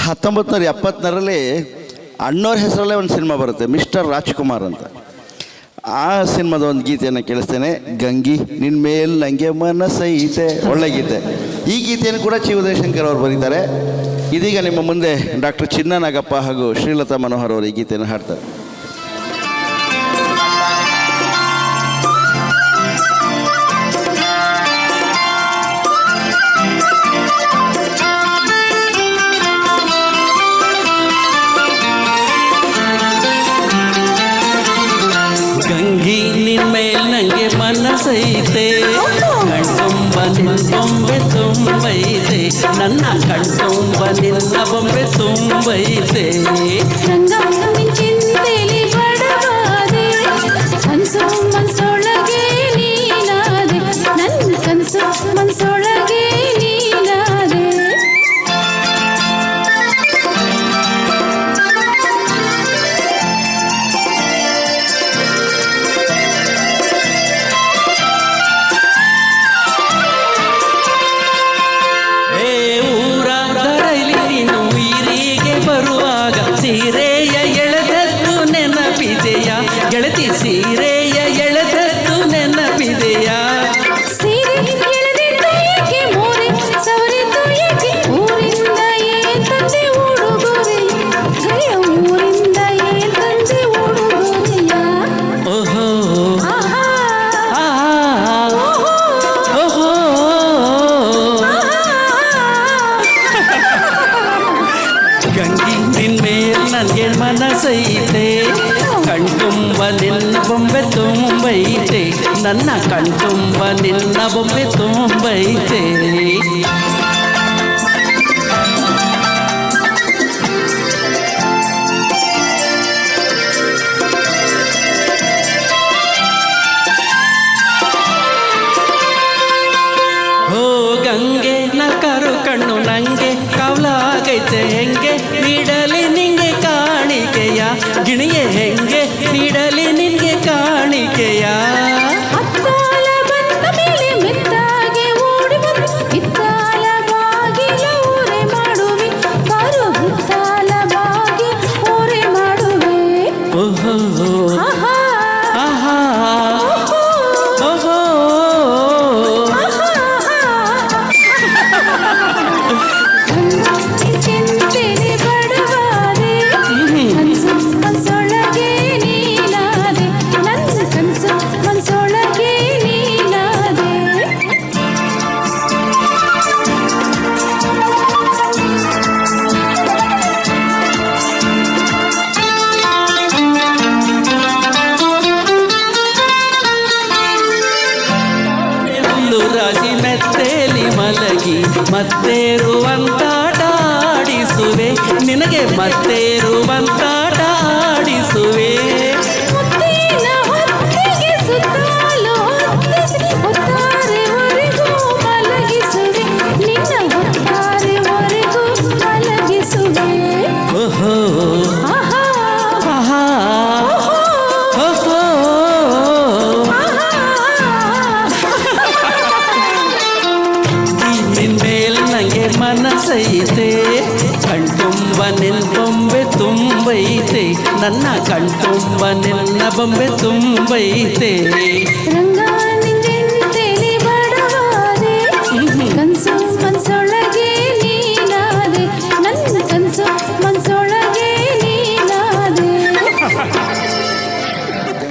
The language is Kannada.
1970ರಲ್ಲಿ ಅಣ್ಣವ್ರ ಹೆಸರಲ್ಲೇ ಒಂದು ಸಿನಿಮಾ ಬರುತ್ತೆ, ಮಿಸ್ಟರ್ ರಾಜ್ಕುಮಾರ್ ಅಂತ. ಆ ಸಿನಿಮಾದ ಒಂದು ಗೀತೆಯನ್ನು ಕೇಳಿಸ್ತೇನೆ, ಗಂಗಿ ನಿನ್ನ ಮೇಲೆ ನನಗೆ ಮನಸ್ಸೈತೆ. ಒಳ್ಳೆ ಗೀತೆ. ಈ ಗೀತೆಯನ್ನು ಕೂಡ ಚಿ ಉದಯಶಂಕರ್ ಅವರು ಬರೀತಾರೆ. ಇದೀಗ ನಿಮ್ಮ ಮುಂದೆ ಡಾಕ್ಟರ್ ಚಿನ್ನ ನಾಗಪ್ಪ ಹಾಗೂ ಶ್ರೀಲತಾ ಮನೋಹರ್ ಅವರು ಈ ಗೀತೆಯನ್ನು ಹಾಡ್ತಾರೆ. ಗಂಗಿ ನಿನ್ಮೇಲ್ ನಂಗೆ ಮನಸ್ಸೈತೆ, ಕಣ್ತುಂಬ ನಿನ್ನ ಬೊಂಬೆ ತುಂಬೈತೆ, ನನ್ನ ಕಣ್ತುಂಬ ನಿನ್ನ ಬೊಂಬೆ ತುಂಬೈತೆ. ಚಿಂತೆಲಿ ಬಡವಾದೆ, ಕನಸು ಮನಸೊಳಗೆ ನೀನಾದೆ, ನನ್ನ ಕನಸು ಮನಸೊಳಗೆ ನೀನಾದೆ. ಸೀರೆಯ ಎಳೆದದ್ದು ನೆನಪಿದೆಯಾ ಗೆಳತಿ, ಸೀರೆಯ ಎಳೆದದ್ದು ನೆನಪಿದೆಯಾ? ಸೀರೆ ಎಳೆದಿದ್ದ ಏಕೆ ಮೋರೆ ಸವರಿದ್ದು ಏಕೆ, ಊರಿಂದ ಏನ್ ತಂದೆ ಉಡುಗೊರೆಯ ಗೆಳೆಯ, ಊರಿಂದ ಏನ್ ತಂದೆ ಉಡುಗೊರೆಯ? ಓಹೋ ಆಹಾ ಓಹೋ ಗಂಗಿ ನಿನ್ಮೇಲ್ ನನಗೆ ಮನಸ್ಸೈತೆ, ಕಣ್ತುಂಬ ನಿನ್ನ ಬೊಂಬೆ ತುಂಬೈತೆ, ನನ್ನ ಕಣ್ತುಂಬ ನಿನ್ನ ಬೊಂಬೆ ತುಂಬೈತೆ. ಹೋ ಗಂಗೆ ನಕರು ಕಣ್ಣು ನಂಗೆ ಕವಲಾಗೈತೆ, ಹೆಂಗೆ ನೀಡಲಿ ನಿಂಗೆ ಕಾಣಿಕೆಯ ಗಿಣಿಗೆ, ಹೆಂಗೆ ನೀಡಲಿ ನಿನ್ಗೆ ಕಾಣಿಕೆಯ? ಅತ್ತಾಲ ಬಂದ ಮೇಲೆ ಮೆತ್ತಾಗೆ ಓಡಿ ಬಂದು ಹಿತ್ತಾಲ ಬಾಗಿಲ ಊರೆ ಮಾಡುವೆ, ಬಾರು ಹಿತ್ತಾಲ ಬಾಗಿ ಊರೆ ಮಾಡುವೆ. ಓಹೋ ಆಹಾ ಆಹಾ ಓಹೋ ಚಿಂತೆಲಿ ಬಡವಾದೆ, ಕನಸು ಮನಸೊಳಗೆ ನೀನಾದೆ, ನನ್ನ ಕನಸು ಮನಸೊಳಗೆ ನೀನಾದೆ. ಹುಲ್ಲು ರಾಜಿ ಮೆತ್ತೇಲಿ ಮಲಗಿ ಮತ್ತೇರುವಂತಾಟ ಆಡಿಸುವೆ, ನಿನಗೆ ಮತ್ತೇರುವಂತಾಟ ಆಡಿಸುವೆ. ಮುತ್ತಿನ ಹೊತ್ತಿಗೆ ಸುತ್ತಾಲು ಹೊತ್ತಿಸಿ ಹೊತ್ತಾರೆವರೆಗೂ ಮಲಗಿಸುವೆ, ನಿನ್ನ ಹೊತ್ತಾರೆವರೆಗೂ ಮಲಗಿಸುವೆ. ಓಹೋ ಆಹಾ ಆಹಾ ಓಹೋ ನಿನ್ಮೇಲ್ ನಂಗೆ ಮನಸ್ಸೈತೆ, ಕಣ್ತುಂಬ ನಿನ್ನ ಬೊಂಬೆ ತುಂಬೈತೆ, ನನ್ನ ಕಣ್ತುಂಬ ನಿನ್ನ ಬೊಂಬೆ ತುಂಬೈತೆ.